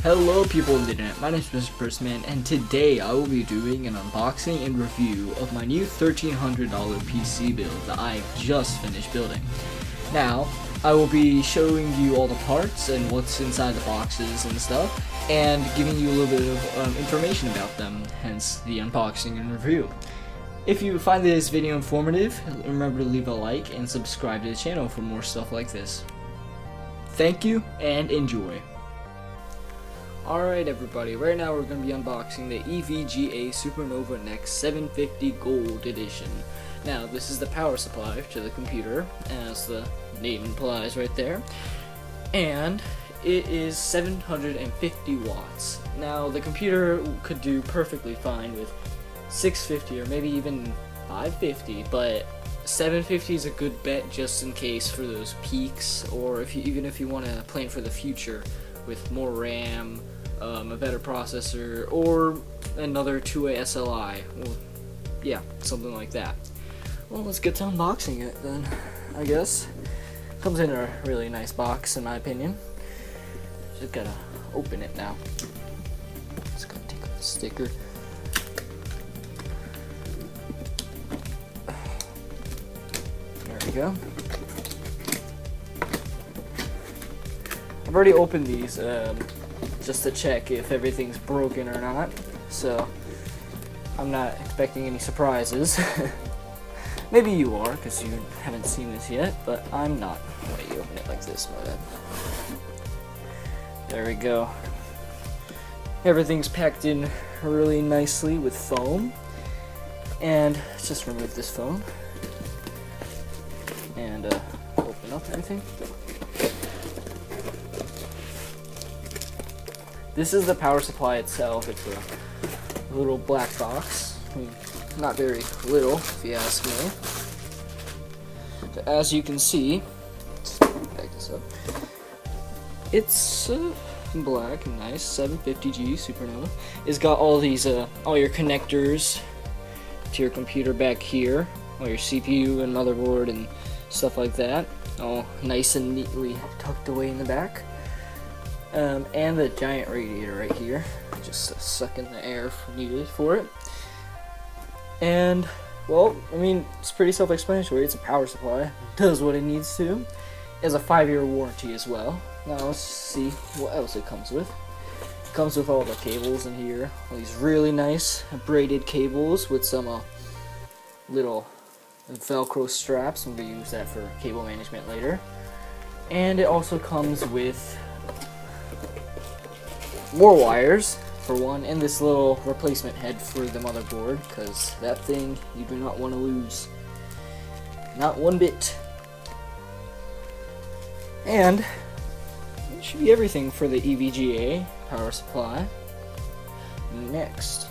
Hello people on the internet, my name is Mr. Postman, and today I will be doing an unboxing and review of my new $1,300 PC build that I just finished building. Now, I will be showing you all the parts and what's inside the boxes and stuff, and giving you a little bit of information about them, hence the unboxing and review. If you find this video informative, remember to leave a like and subscribe to the channel for more stuff like this. Thank you and enjoy. Alright everybody, right now we're going to be unboxing the EVGA Supernova Next 750 Gold Edition. Now this is the power supply to the computer, as the name implies right there, and it is 750 watts. Now the computer could do perfectly fine with 650 or maybe even 550, but 750 is a good bet just in case for those peaks, or even if you want to plan for the future with more RAM, a better processor, or another 2-way SLI. Well, yeah, something like that. Well, let's get to unboxing it then, I guess. Comes in a really nice box, in my opinion. Just gotta open it now. Just gotta take off the sticker. There we go. I've already opened these just to check if everything's broken or not, so I'm not expecting any surprises. Maybe you are, because you haven't seen this yet, but I'm not. Wait, you open it like this, my bad. There we go. Everything's packed in really nicely with foam, and let's just remove this foam and open up everything. This is the power supply itself. It's a little black box. I mean, not very little, if you ask me. So as you can see, let's back this up. It's black and nice, 750G Supernova. It's got all these, all your connectors to your computer back here, all your CPU and motherboard and stuff like that, all nice and neatly tucked away in the back. And the giant radiator right here, just sucking the air needed for it. And, well, I mean, it's pretty self-explanatory. It's a power supply. It does what it needs to. It has a 5-year warranty as well. Now let's see what else it comes with. It comes with all the cables in here. All these really nice braided cables with some little Velcro straps. I'm going to use that for cable management later. And it also comes with more wires, for one, and this little replacement head for the motherboard, because that thing you do not want to lose. Not one bit. And that should be everything for the EVGA power supply. Next,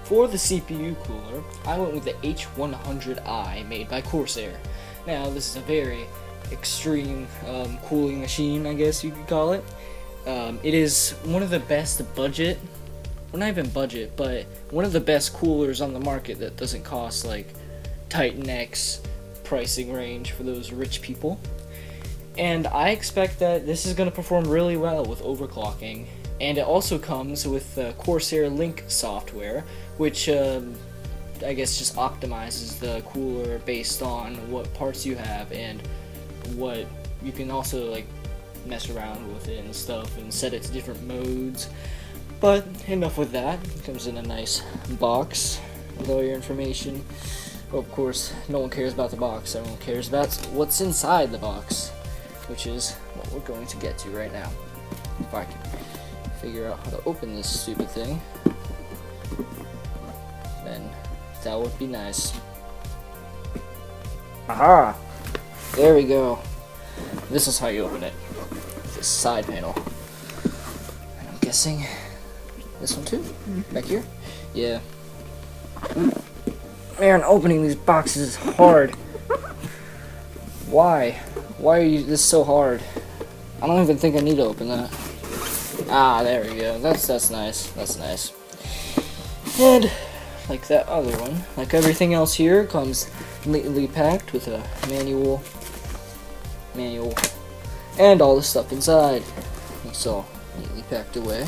for the CPU cooler, I went with the H100i made by Corsair. Now, this is a very extreme cooling machine, I guess you could call it. It is one of the best budget, well, not even budget, but one of the best coolers on the market that doesn't cost like Titan X pricing range for those rich people. And I expect that this is going to perform really well with overclocking. And it also comes with Corsair Link software, which I guess just optimizes the cooler based on what parts you have, and what you can also like mess around with it and stuff and set it to different modes. But enough with that. It comes in a nice box with all your information. Well, of course, no one cares about the box. Everyone cares about what's inside the box, which is what we're going to get to right now. If I can figure out how to open this stupid thing, then that would be nice. Aha! There we go. This is how you open it. This side panel. And I'm guessing this one too? Back here? Yeah. Man, opening these boxes is hard. Why? Why are you this so hard? I don't even think I need to open that. Ah, there we go. That's nice. That's nice. And like that other one, like everything else here, comes neatly packed with a manual, and all the stuff inside. So, packed away.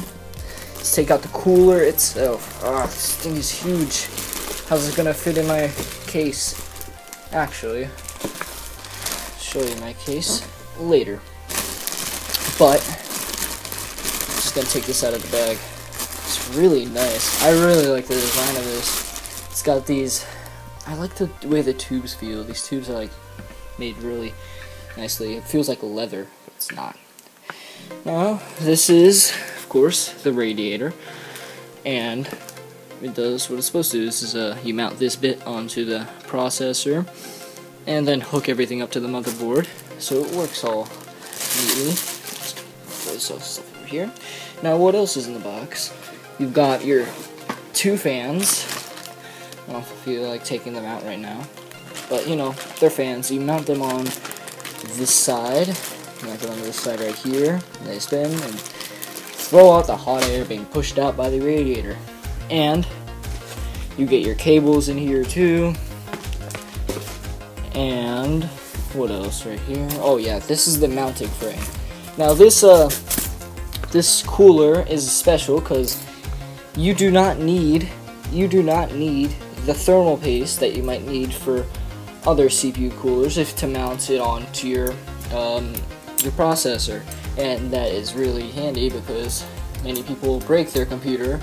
Let's take out the cooler itself. Ah, this thing is huge. How's it gonna fit in my case? Actually, I'll show you my case later. But I'm just gonna take this out of the bag. It's really nice. I really like the design of this. It's got these. I like the way the tubes feel. These tubes are like made really nicely. It feels like leather, but it's not. Now, this is, of course, the radiator, and it does what it's supposed to do. This is you mount this bit onto the processor, and then hook everything up to the motherboard, so it works all neatly. Let's throw this stuff over here. Now, what else is in the box? You've got your two fans. I don't feel like taking them out right now, but you know, they're fans. You mount them on this side. You mount them on this side right here. And they spin and throw out the hot air being pushed out by the radiator. And you get your cables in here too. And what else right here? Oh yeah, this is the mounting frame. Now this cooler is special because you do not need the thermal paste that you might need for other CPU coolers to mount it onto your processor, and that is really handy because many people break their computer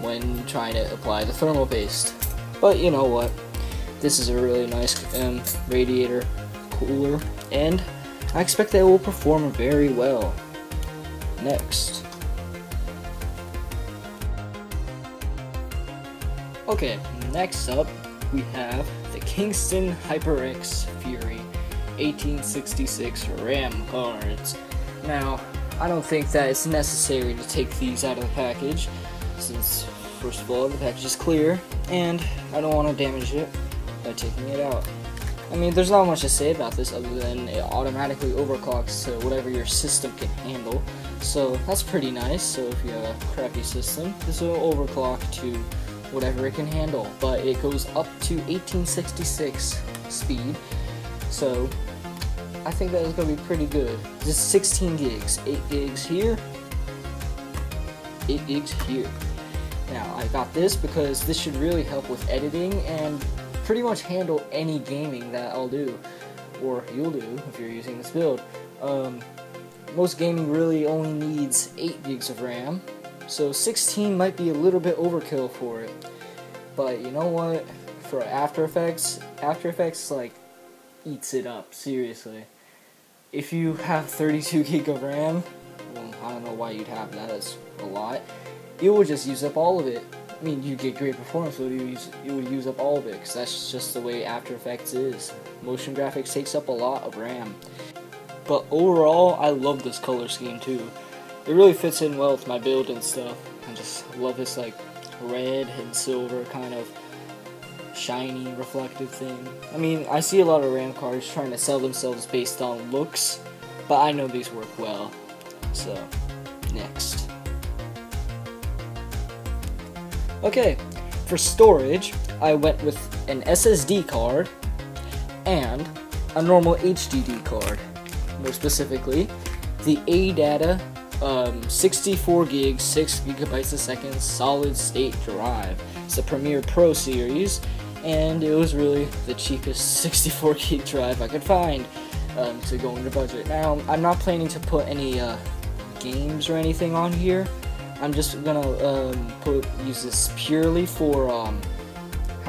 when trying to apply the thermal paste. But you know what? This is a really nice radiator cooler, and I expect that it will perform very well. Next. Okay, next up we have the Kingston HyperX Fury 1866 RAM cards. Now, I don't think that it's necessary to take these out of the package, since first of all the package is clear, and I don't want to damage it by taking it out. I mean, there's not much to say about this other than it automatically overclocks to whatever your system can handle, so that's pretty nice. So if you have a crappy system, this will overclock to whatever it can handle, but it goes up to 1866 speed, so I think that is going to be pretty good. This is 16 gigs, 8 gigs here, 8 gigs here. Now, I got this because this should really help with editing and pretty much handle any gaming that I'll do, or you'll do if you're using this build. Most gaming really only needs 8 gigs of RAM, so 16 might be a little bit overkill for it. But you know what? For After Effects like eats it up, seriously. If you have 32 gig of RAM, well, I don't know why you'd have that, that's a lot. You will just use up all of it. I mean, you get great performance, but you would use up all of it, because that's just the way After Effects is. Motion graphics takes up a lot of RAM. But overall, I love this color scheme too. It really fits in well with my build and stuff. I just love this like red and silver kind of shiny reflective thing. I mean, I see a lot of RAM cards trying to sell themselves based on looks, but I know these work well. So, next. Okay, for storage, I went with an SSD card and a normal HDD card. More specifically, the ADATA 64 gig, 6 gigabytes a second solid state drive. It's a Premier Pro series, and it was really the cheapest 64 gig drive I could find to go under budget. Now, I'm not planning to put any games or anything on here. I'm just gonna use this purely for how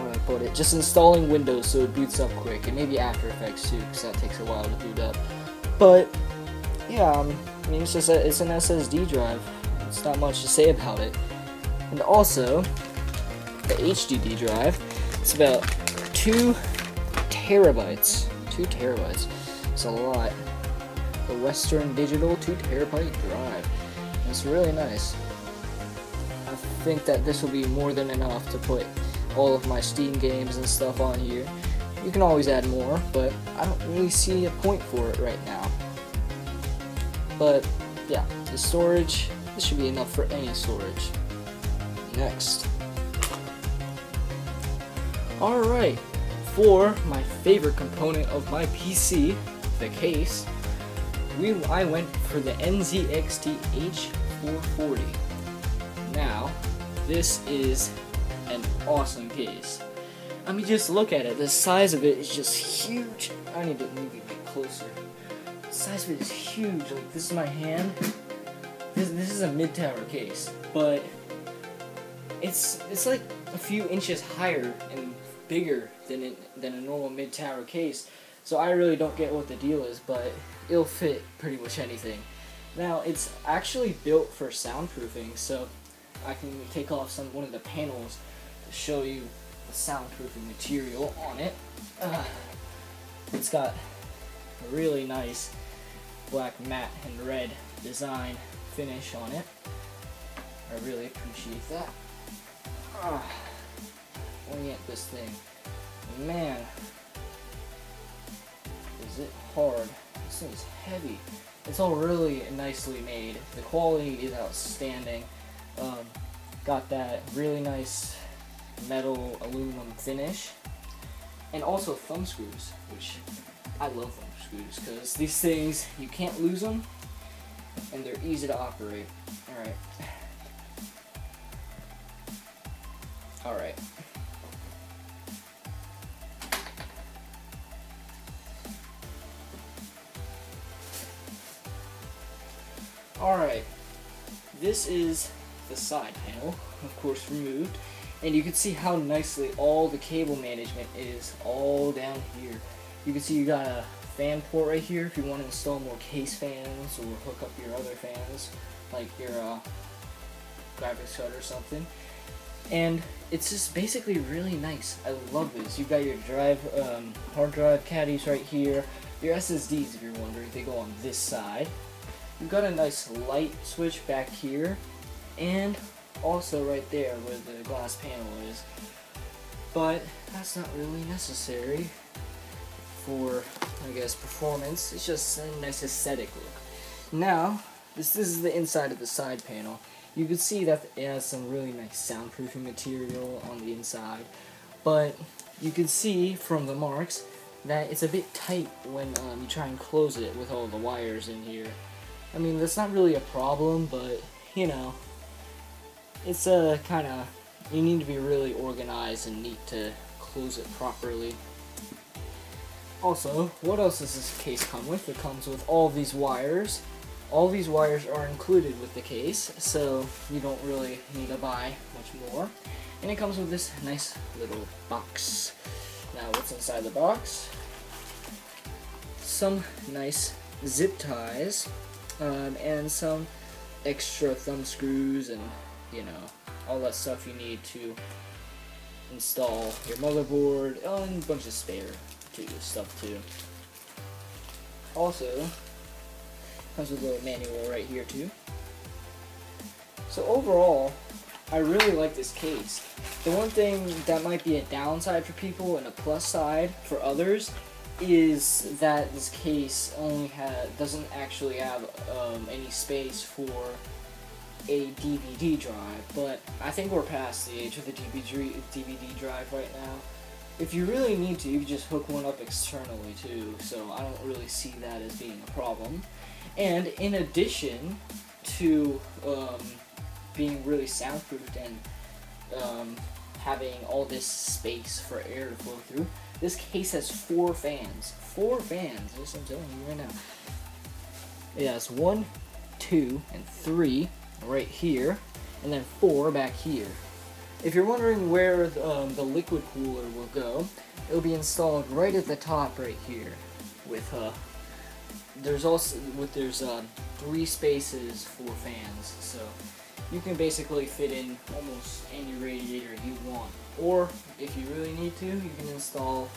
do I put it? Just installing Windows so it boots up quick, and maybe After Effects too, because that takes a while to boot up. But yeah, I mean, it's an SSD drive. It's not much to say about it. And also, the HDD drive, it's about 2 terabytes. 2 terabytes. It's a lot. The Western Digital 2 terabyte drive. It's really nice. I think that this will be more than enough to put all of my Steam games and stuff on here. You can always add more, but I don't really see a point for it right now. But yeah, the storage, this should be enough for any storage. Next. Alright, for my favorite component of my PC, the case, I went for the NZXT 440. Now, this is an awesome case. I mean, just look at it. The size of it is just huge. I need to move it a bit closer. The size of it is huge. Like, this is my hand. This is a mid-tower case, but it's like a few inches higher and bigger than a normal mid-tower case. So I really don't get what the deal is, but it'll fit pretty much anything. Now, it's actually built for soundproofing, so I can take off one of the panels to show you the soundproofing material on it. It's got a really nice black matte and red design finish on it. I really appreciate that. Orient this thing. Man, is it hard. This thing is heavy. It's all really nicely made. The quality is outstanding. Got that really nice metal aluminum finish. And also thumb screws, which I love thumb screws because these things, you can't lose them and they're easy to operate. Alright. Alright. Alright. This is the side panel, of course removed, and you can see how nicely all the cable management is all down here. You can see you got a fan port right here if you want to install more case fans or hook up your other fans, like your graphics card or something. And it's just basically really nice. I love this. You've got your hard drive caddies right here. Your SSDs, if you're wondering, they go on this side. You've got a nice light switch back here, and also right there where the glass panel is. But that's not really necessary for, I guess, performance. It's just a nice aesthetic look. Now, this is the inside of the side panel. You can see that it has some really nice soundproofing material on the inside, but you can see from the marks that it's a bit tight when you try and close it with all the wires in here. I mean, that's not really a problem, but, you know, it's kind of, you need to be really organized and neat to close it properly. Also, what else does this case come with? It comes with all these wires. All these wires are included with the case, so you don't really need to buy much more. And it comes with this nice little box. Now, what's inside the box? Some nice zip ties, and some extra thumb screws and, you know, all that stuff you need to install your motherboard, and a bunch of spare stuff too. Also, comes with a little manual right here too. So overall, I really like this case. The one thing that might be a downside for people and a plus side for others is that this case doesn't actually have any space for a DVD drive, but I think we're past the age of the DVD drive right now. If you really need to, you can just hook one up externally too, so I don't really see that as being a problem. And in addition to being really soundproofed and having all this space for air to flow through, this case has 4 fans. 4 fans, yes, I'm telling you right now. It has 1, 2, and 3 right here, and then 4 back here. If you're wondering where the liquid cooler will go, it'll be installed right at the top right here. With there's 3 spaces for fans, so you can basically fit in almost any radiator you want. Or if you really need to, you can install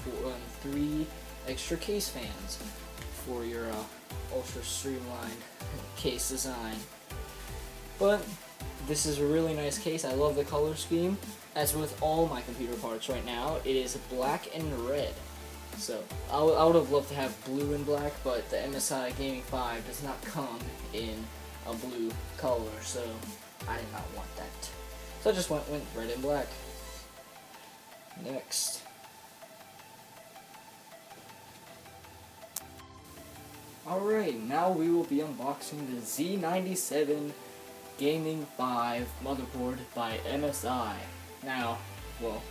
3 extra case fans for your ultra streamlined case design. But this is a really nice case. I love the color scheme. As with all my computer parts right now, it is black and red. So I would have loved to have blue and black, but the MSI Gaming 5 does not come in a blue color, so I did not want that. So I just went red and black. Next. Alright, now we will be unboxing the Z97 Gaming 5 motherboard by MSI. Now, well,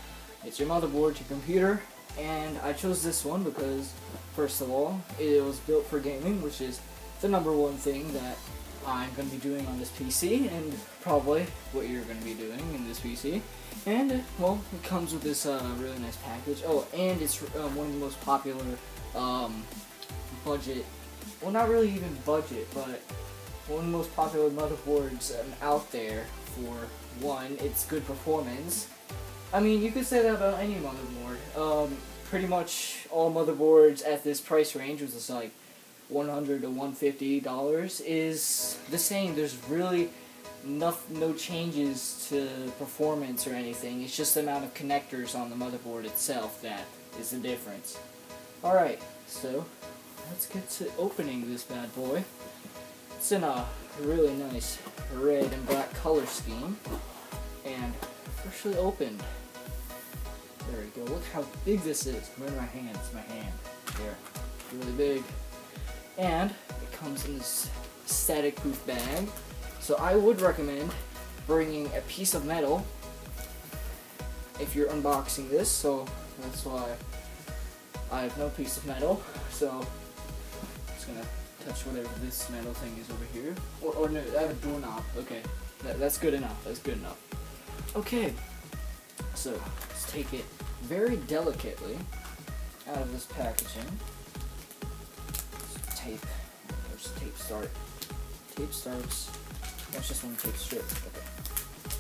it's your motherboard, your computer, and I chose this one because, first of all, it was built for gaming, which is the #1 thing that I'm going to be doing on this PC, and probably what you're going to be doing in this PC. And, well, it comes with this really nice package. Oh, and it's one of the most popular budget, well, not really even budget, but one of the most popular motherboards out there. For one, it's good performance. I mean, you could say that about any motherboard. Pretty much all motherboards at this price range, which is like $100 to $150, is the same. There's really no changes to performance or anything. It's just the amount of connectors on the motherboard itself that is the difference. Alright, so let's get to opening this bad boy. It's in a really nice red and black color scheme, and freshly opened. There we go. Look how big this is. I'm in my hand. It's my hand. There. Really big. And it comes in this static proof bag. So I would recommend bringing a piece of metal if you're unboxing this. So that's why I have no piece of metal. So I'm just gonna touch whatever this metal thing is over here. Or no, I have a doorknob. Okay, that's good enough. That's good enough. Okay, so let's take it very delicately out of this packaging. Tape. Where's the tape start? Tape starts. That's just one tape strip. Okay.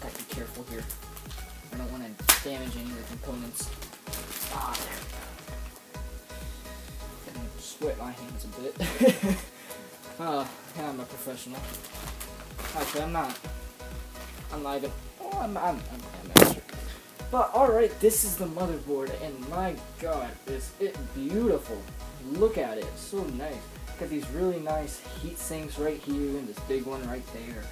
Gotta be careful here. I don't want to damage any of the components. Ah, there we go. And sweat my hands a bit. Yeah, I'm a professional. Actually, I'm not. I'm not even. Oh, I'm a master. But alright, this is the motherboard, and my god, is it beautiful. Look at it, it's so nice. Got these really nice heat sinks right here, and this big one right there.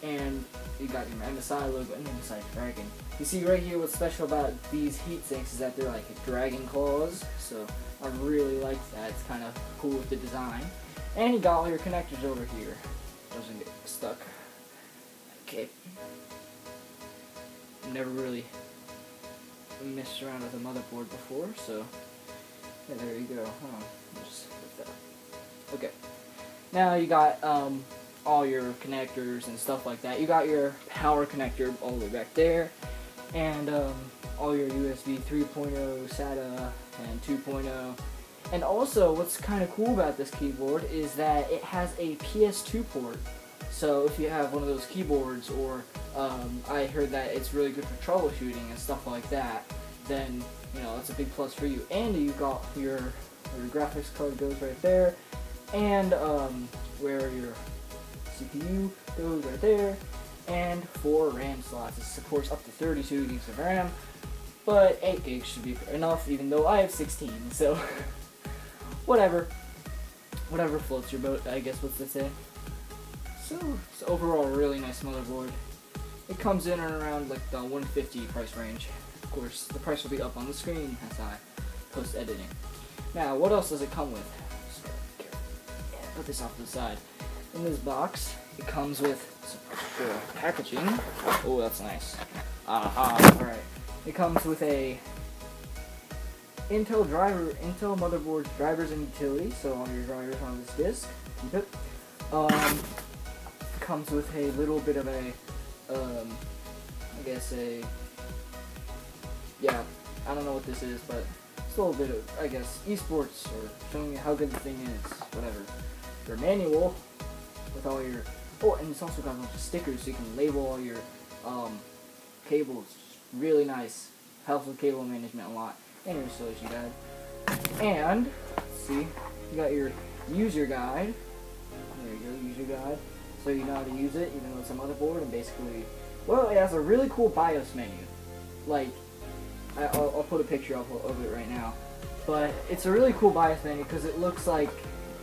And you got your MSI logo and MSI Dragon. You see right here what's special about these heat sinks is that they're like dragon claws, so I really like that. It's kind of cool with the design. And you got all your connectors over here. Doesn't get stuck. Okay. Never really messed around with a motherboard before, so yeah, there you go. Just put that. Okay. Now you got all your connectors and stuff like that. You got your power connector all the way back there, and all your USB 3.0, SATA, and 2.0. And also, what's kind of cool about this keyboard is that it has a PS2 port. So if you have one of those keyboards, or I heard that it's really good for troubleshooting and stuff like that, then you know it's a big plus for you. And you got your graphics card goes right there, and where your CPU goes right there, and 4 RAM slots. It supports up to 32 gigs of RAM, but 8 gigs should be enough, even though I have 16. So whatever floats your boat, I guess. What's to say? So it's overall a really nice motherboard. It comes in around like the 150 price range. Of course, the price will be up on the screen as I post editing. Now, what else does it come with? Put this off to the side. In this box, it comes with some packaging. Oh, that's nice. Alright. It comes with a Intel motherboard drivers and utilities. So all your drivers on this disc. Keep it. Comes with a little bit of a, I guess yeah, I don't know what this is, but it's a little bit of, I guess, esports, or showing you how good the thing is, whatever. Your manual with all your, oh, and it's also got a bunch of stickers so you can label all your cables. Really nice. Helps with cable management a lot. And your installation guide. And, let's see, you got your user guide. There you go, user guide. So you know how to use it, even though it's a motherboard, and basically, well, it has a really cool BIOS menu. Like, I'll put a picture of it right now. But it's a really cool BIOS menu because it looks like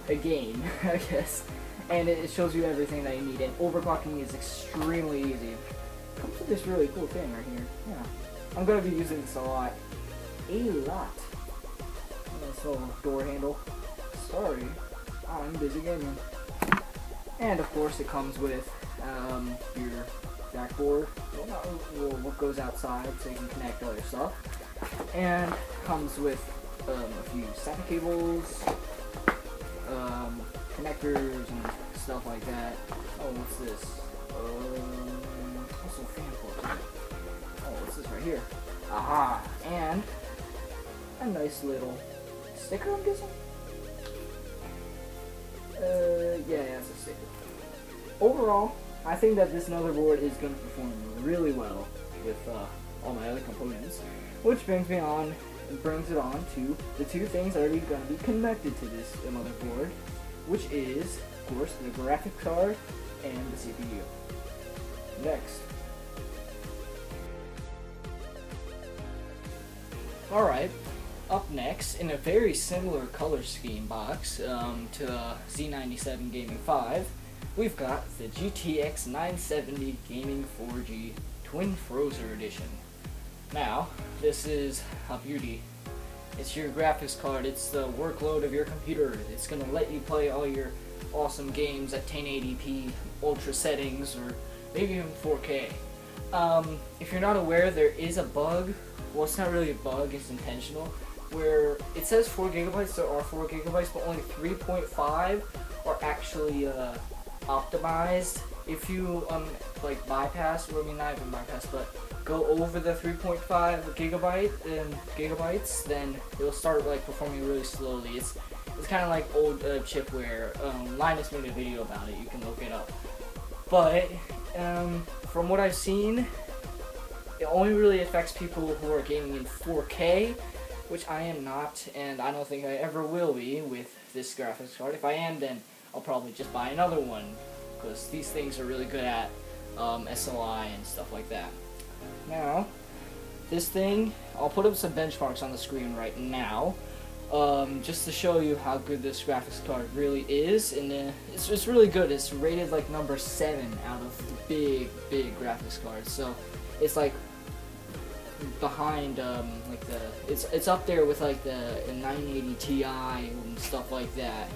a game, I guess. And it shows you everything that you need. And overclocking is extremely easy. It comes with this really cool thing right here. Yeah. I'm going to be using this a lot. Nice little door handle. Sorry. I'm busy gaming. And of course it comes with your backboard, what goes outside, so you can connect all your stuff. And comes with a few socket cables, connectors and stuff like that. Oh, what's this? Also fan port. Oh, what's this right here? Aha! And a nice little sticker, I'm guessing? Yeah, it's a sticker. Overall, I think that this motherboard is going to perform really well with all my other components, which brings it on to the two things that are going to be connected to this motherboard, which is, of course, the graphics card and the CPU. Next. Alright, up next, in a very similar color scheme box to Z97 Gaming 5, we've got the GTX 970 Gaming 4G Twin Frozer Edition. Now, this is a beauty. It's your graphics card, it's the workload of your computer. It's going to let you play all your awesome games at 1080p, ultra settings, or maybe even 4K. If you're not aware, there is a bug. Well, it's not really a bug, it's intentional, where it says 4 gigabytes, there are 4 gigabytes, but only 3.5 are actually optimized. If you like bypass, or I mean not even bypass, but go over the 3.5 gigabytes, then it'll start like performing really slowly. It's kind of like old chipware. Linus made a video about it. You can look it up. But from what I've seen, it only really affects people who are gaming in 4K, which I am not, and I don't think I ever will be with this graphics card. If I am, then I'll probably just buy another one, because these things are really good at SOI and stuff like that. Now, this thing, I'll put up some benchmarks on the screen right now, just to show you how good this graphics card really is, and it's really good. It's rated like number 7 out of the big graphics cards, so it's like behind like it's up there with like the 980 Ti and stuff like that.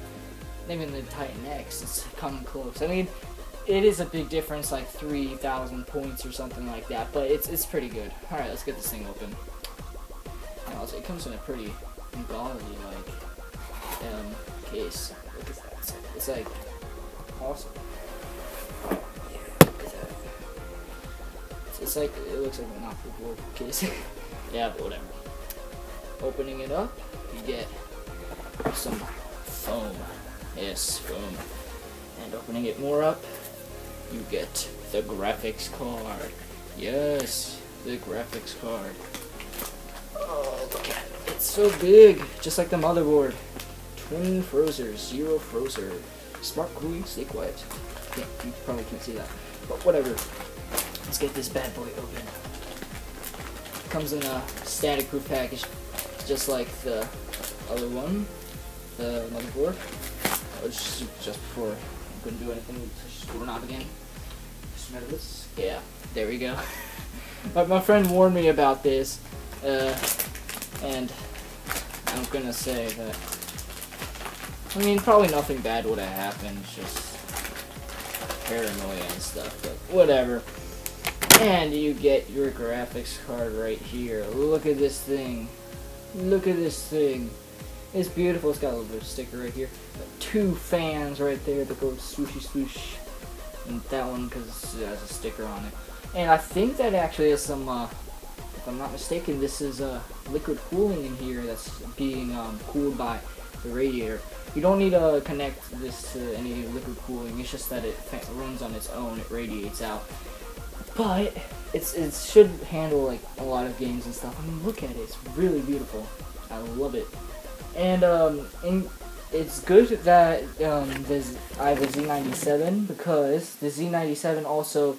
Even the Titan X, it's coming close. I mean, it is a big difference, like 3,000 points or something like that, but it's pretty good. All right, let's get this thing open. Now, it comes in a pretty gaudy like case. Look at that. It's like awesome. Yeah, look at that. It's like, it looks like an opera board case. Yeah, but whatever. Opening it up, you get some foam. Yes, foam. And opening it more up, you get the graphics card. Yes, the graphics card. Oh, look at it. It's so big, just like the motherboard. Twin Frozer, Zero Frozer. Smart cooling, stay quiet. Yeah, you probably can't see that. But whatever. Let's get this bad boy open. It comes in a static proof package, just like the other one, the motherboard. Just before I couldn't do anything, push the doorknob again. Smell this? Yeah, there we go. But my friend warned me about this, and I'm gonna say that, I mean, probably nothing bad would have happened, just paranoia and stuff, but whatever. And you get your graphics card right here. Look at this thing. Look at this thing. It's beautiful. It's got a little bit of sticker right here. Got 2 fans right there that go swooshy swoosh. And that one because it has a sticker on it. And I think that actually has some, if I'm not mistaken, this is liquid cooling in here that's being cooled by the radiator. You don't need to connect this to any liquid cooling. It's just that it runs on its own. It radiates out. But it should handle like a lot of games and stuff. I mean, look at it. It's really beautiful. I love it. And it's good that I have a Z97, because the Z97 also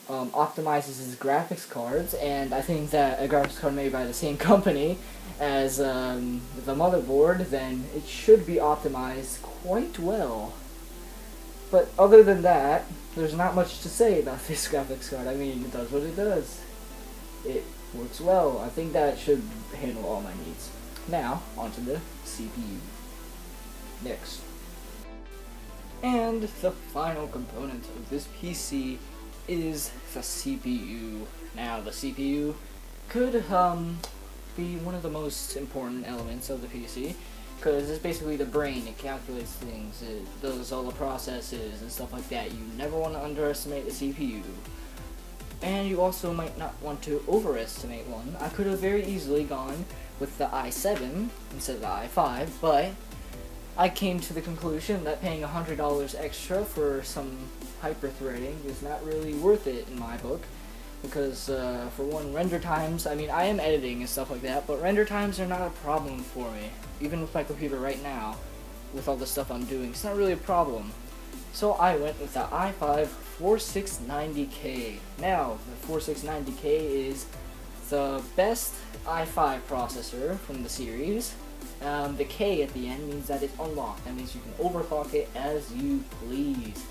optimizes its graphics cards, and I think that a graphics card made by the same company as the motherboard, then it should be optimized quite well. But other than that, there's not much to say about this graphics card. I mean, it does what it does. It works well. I think that should handle all my needs. Now, onto the CPU. Next. And the final component of this PC is the CPU. Now, the CPU could be one of the most important elements of the PC, because it's basically the brain. It calculates things, it does all the processes and stuff like that. You never want to underestimate the CPU. And you also might not want to overestimate one. I could have very easily gone with the i7 instead of the i5, but I came to the conclusion that paying $100 extra for some hyper-threading is not really worth it in my book, because for one, render times, I mean, I am editing and stuff like that, but render times are not a problem for me. Even with my computer right now, with all the stuff I'm doing, it's not really a problem. So I went with the i5 4690K. Now, the 4690K is the best i5 processor from the series. The K at the end means that it's unlocked. That means you can overclock it as you please.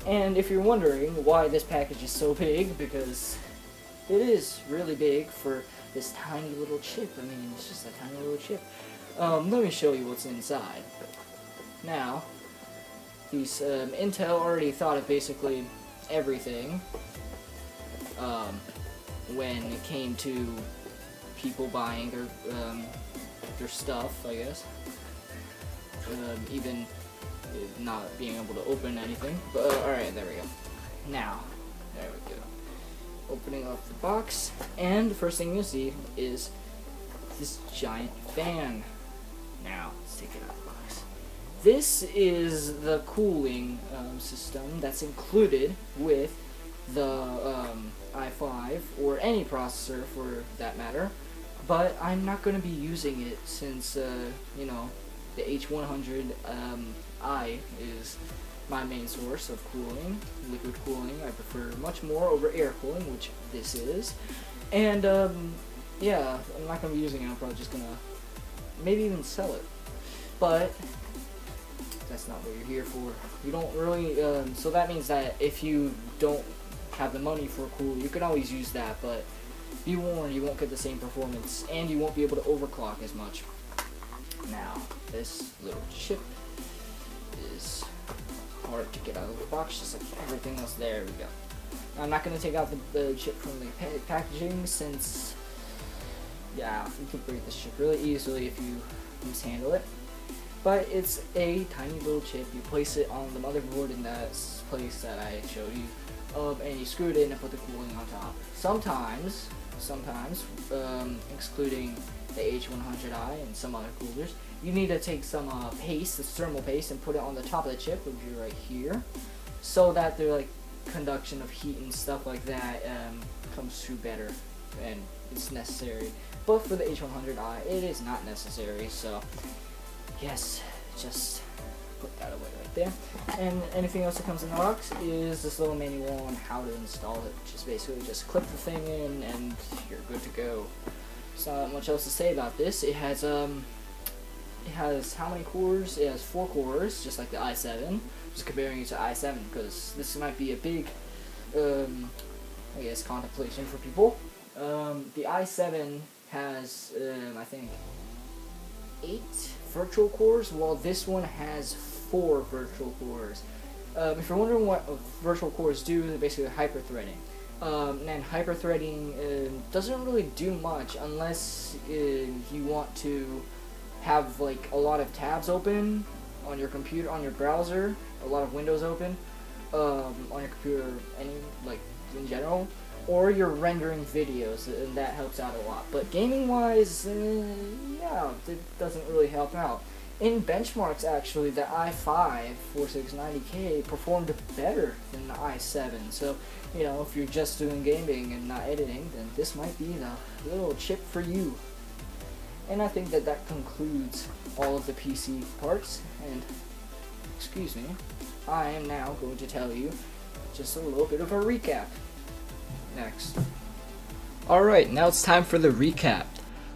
And if you're wondering why this package is so big, because it is really big for this tiny little chip. I mean, it's just a tiny little chip. Let me show you what's inside. Now, these Intel already thought of basically everything when it came to people buying their stuff, I guess. Even not being able to open anything. But alright, there we go. Now, there we go. Opening up the box, and the first thing you'll see is this giant fan. Now, let's take it out of the box. This is the cooling system that's included with the i5, or any processor for that matter, but I'm not going to be using it since, you know, the H100i is my main source of cooling, liquid cooling. I prefer much more over air cooling, which this is. And, yeah, I'm not going to be using it. I'm probably just going to maybe even sell it. But that's not what you're here for. You don't really, so that means that if you don't have the money for a cooler, you can always use that, but be warned, you won't get the same performance, and you won't be able to overclock as much. Now, this little chip is hard to get out of the box, just like everything else. There we go. I'm not going to take out the chip from the packaging, since, yeah, you can break this chip really easily if you mishandle it. But it's a tiny little chip. You place it on the motherboard in that place that I showed you, and you screw it in and put the cooling on top. Sometimes, excluding the H100i and some other coolers, you need to take some paste, this thermal paste, and put it on the top of the chip, which is right here, so that the like conduction of heat and stuff like that comes through better, and it's necessary. But for the H100i, it is not necessary. So yes, just put that away right there. And anything else that comes in the box is this little manual on how to install it. Just basically just clip the thing in and you're good to go. There's not much else to say about this. It has how many cores? It has 4 cores, just like the i7. Just comparing it to i7, because this might be a big, I guess, contemplation for people. The i7 has, I think, 8 virtual cores, while this one has 4 virtual cores. If you're wondering what virtual cores do, they're basically hyper-threading. And hyper-threading doesn't really do much unless you want to have like a lot of tabs open on your computer, on your browser, a lot of windows open on your computer, like in general, or you're rendering videos, and that helps out a lot. But gaming-wise, yeah, it doesn't really help out. In benchmarks, actually, the i5 4690K performed better than the i7. So, you know, if you're just doing gaming and not editing, then this might be the little chip for you. And I think that that concludes all of the PC parts. And, excuse me, I am now going to tell you just a little bit of a recap. Next. Alright, now it's time for the recap.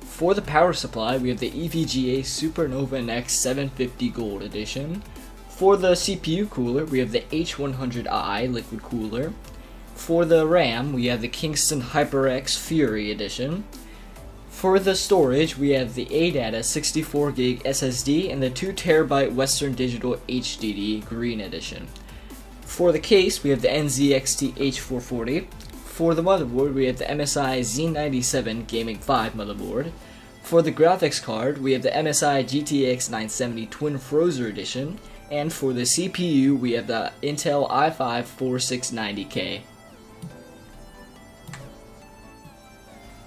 For the power supply, we have the EVGA Supernova NX 750 Gold Edition. For the CPU cooler, we have the H100i Liquid Cooler. For the RAM, we have the Kingston HyperX Fury Edition. For the storage, we have the ADATA 64GB SSD and the 2TB Western Digital HDD Green Edition. For the case, we have the NZXT H440. For the motherboard, we have the MSI Z97 Gaming 5 motherboard. For the graphics card, we have the MSI GTX 970 Twin Frozer Edition. And for the CPU, we have the Intel i5-4690K.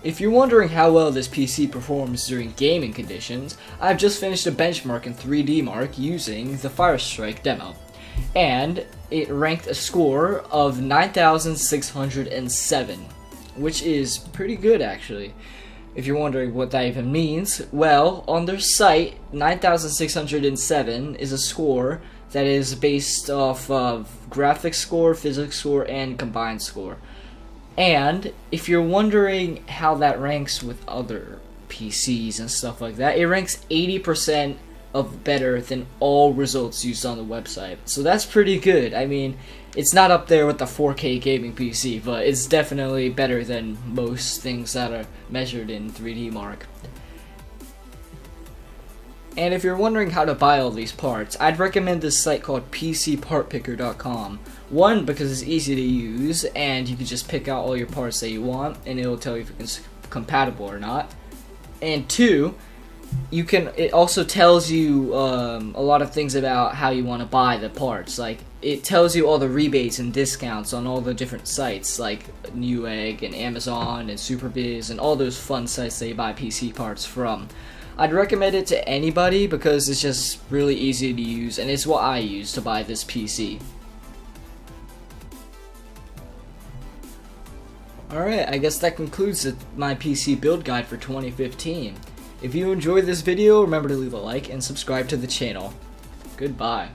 If you're wondering how well this PC performs during gaming conditions, I've just finished a benchmark in 3D Mark using the Firestrike demo. And it ranked a score of 9,607, which is pretty good actually. If you're wondering what that even means, well, on their site, 9,607 is a score that is based off of graphics score, physics score, and combined score. And if you're wondering how that ranks with other PCs and stuff like that, it ranks 80% of better than all results used on the website. So that's pretty good. I mean, it's not up there with the 4K gaming PC, but it's definitely better than most things that are measured in 3D Mark. And if you're wondering how to buy all these parts, I'd recommend this site called PCPartPicker.com. One, because it's easy to use, and you can just pick out all your parts that you want, and it'll tell you if it's compatible or not. And two, it also tells you a lot of things about how you want to buy the parts. Like, it tells you all the rebates and discounts on all the different sites, like Newegg and Amazon and SuperBiz and all those fun sites that you buy PC parts from. I'd recommend it to anybody because it's just really easy to use, and it's what I use to buy this PC. Alright, I guess that concludes my PC build guide for 2015. If you enjoyed this video, remember to leave a like and subscribe to the channel. Goodbye.